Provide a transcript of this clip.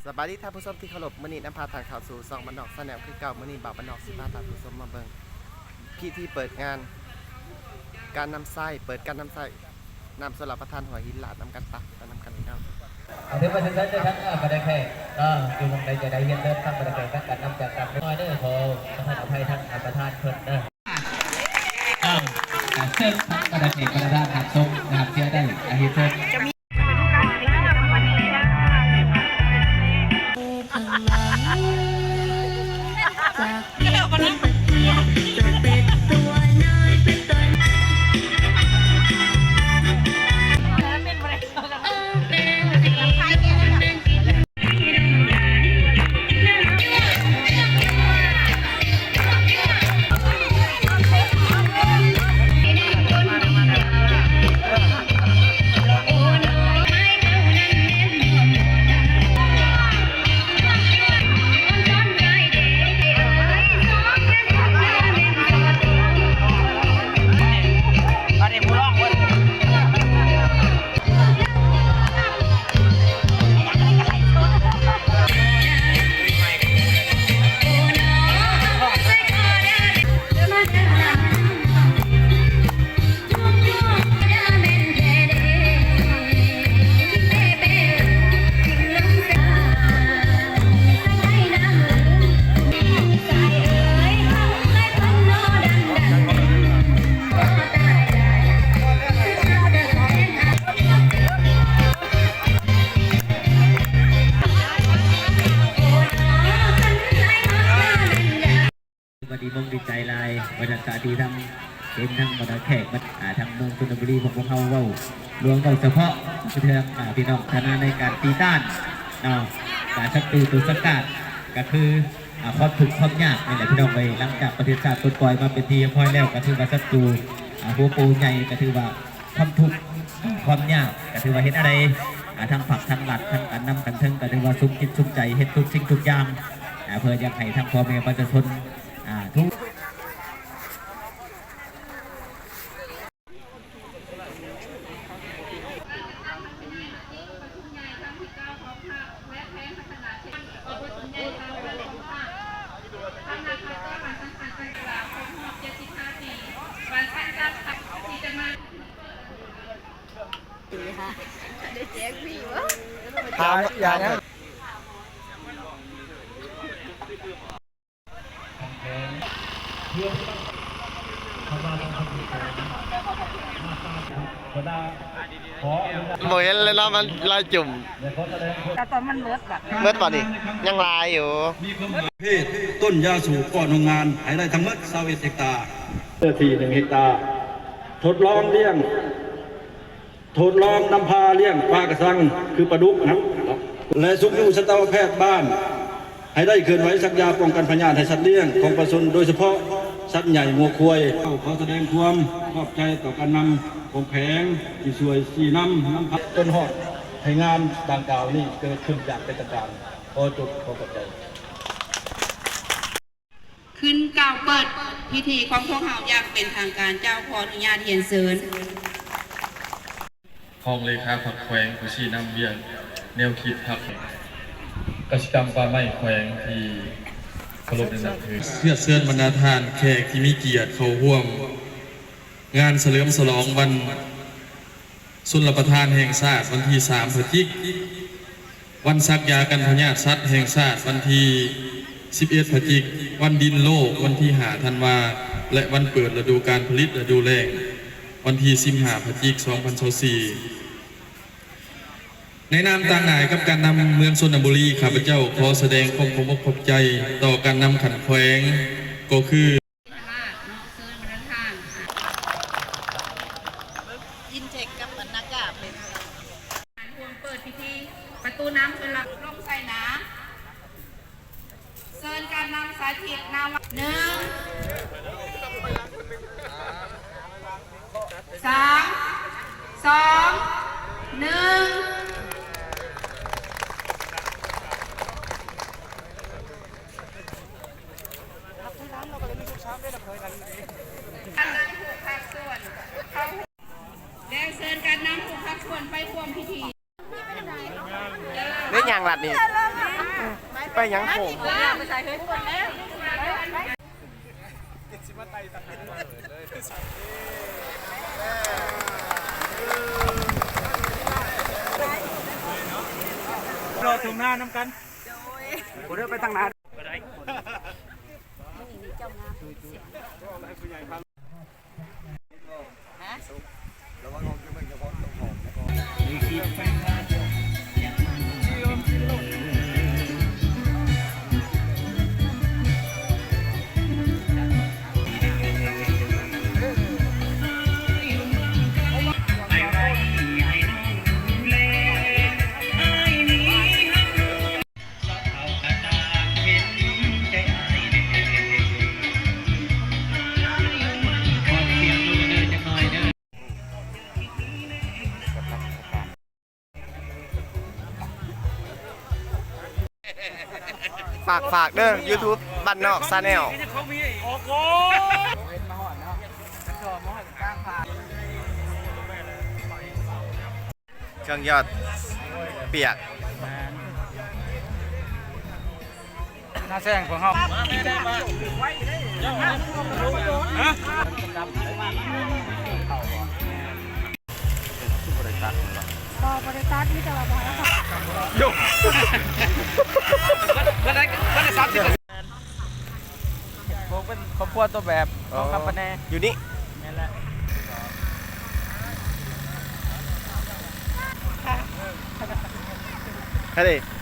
สบายดีท่านผู้ชมที่เคารพมื้อนี้นำพาทางข่าวสู่ซองบ้านนอกแนวคือเก่ามื้อนี้บ่าวบ้านนอกสิพาท่านผู้ชมมาเบิ่งพิธีเปิดงานการนำไส้เปิดการนำไส้นำสลับประทานหัวหินหลาดนำกันตักนำกันพี่น้องเดี๋ยวมาถึงนั้นจะทั้งประเด็นแค่อยู่ตรงไหนจะได้เห็นเดินทั้งประเด็นทั้งการนำจากการน้อยเด้อขอท่านอภัยทั้งประธานเพิ่นเด้อเชิญทั้งประเด็นประธานหักทรงนะครับเชื่อได้อาฮิเชิญดีมงดีใจลายบรรยากาศที่ทั้งเป็นทั้งบรรดาแขกทั้งเมืองชลบุรีของพวกเขาเว้ารวมเฉพาะเพื่อนพี่น้องชนะในการตีต้านการชักตีตัวสกัดก็คือความถูกความยากนี่แหละพี่น้องไปหลังจากประเทศชาติปลดปล่อยมาเป็นทีพอยแล้วก็ถือว่าศัตรูหัวปูใหญ่ก็ถือว่าความถูกความยากก็ถือว่าเห็นอะไรทั้งผักทั้งหลัดทั้งการนำกันทึงก็ถือว่าซุ้มคิดซุ้มใจเห็นทุกสิ่งทุกอย่างเพื่ออยากให้ทั้งพ่อแม่ประชาชนทุกถามอย่างนี้โมเห็นเลยเนาะมันลายจุ่มแต่ตอนมันเบิดแบบเมื่อตอนนี้ยังลายอยู่เพศต้นยาสูบก่อนโรงงานให้ได้ทั้งหมด21 เฮกตาร์เนื้อที่1 เฮกตาร์ทดลองนำพาเลี้ยงปลากระสังคือปลาดุกนะและสุขอยู่สัตวแพทย์บ้านให้ได้เคลื่อนไหวสักยาป้องกันพยาธิให้สัตว์เลี้ยงของประชาชนโดยเฉพาะสัตว์ใหญ่งัวควายขอแสดงความขอบใจต่อการนำของแผงที่ช่วยสีน้ำพัดต้นหอดให้งานดังกล่าวนี้เกิดขึ้นจากเป็นการขอจุดขอขอบใจขึ้นกล่าวเปิดพิธีของพวกเขาอย่างเป็นทางการเจ้าขออนุญาตเรียนเชิญห้องเลขาผักแขวงผู้ชี้นำเวียนแนวคิดผักกสิกรรมป่าไม้แขวงที่เคารพในนับถือเพื่อเชิญบรรดาทานแขกที่มีเกียรติเข้าร่วมงานเฉลิมฉลองวันชลประทานแห่งชาติวันที่3 พฤศจิกายนวันซักยากันพยาธิสัตว์แห่งชาติวันที่11 พฤศจิกายนวันดินโลกวันที่5 ธันวาและวันเปิดฤดูการผลิตฤดูแล้งวันที่15 พฤศจิกายน 2024ในนามต่างหน่ายกับการนำเมืองชลบุรีข้าพเจ้าขอแสดงความขอบใจต่อการนำขันแขวงก็คืออินเทคกับบรรณากาศเป็นห่วงเปิดพิธีประตูน้ำเป็นหลักลงใส่น้ำเชิญการนำสาธิตนาว1 3 2 1แล้วเชิญการนำผู้พักส่วนไปร่วมพิธีนี่อย่างหลัดนี่ ไปยังโผง ไม่ใช่เคยพูดแล้ว รอถึงหน้าน้ำกันกูเดินไปทางนั้น ฝากเด้อ YouTube บ้านนอกซาแนลเครื่องยอดเปียก หน้าแซงของเขาผมเป็นครอบครัวตัวแบบของคำปะแน อยู่นี่ นี่แหละ แค่นี้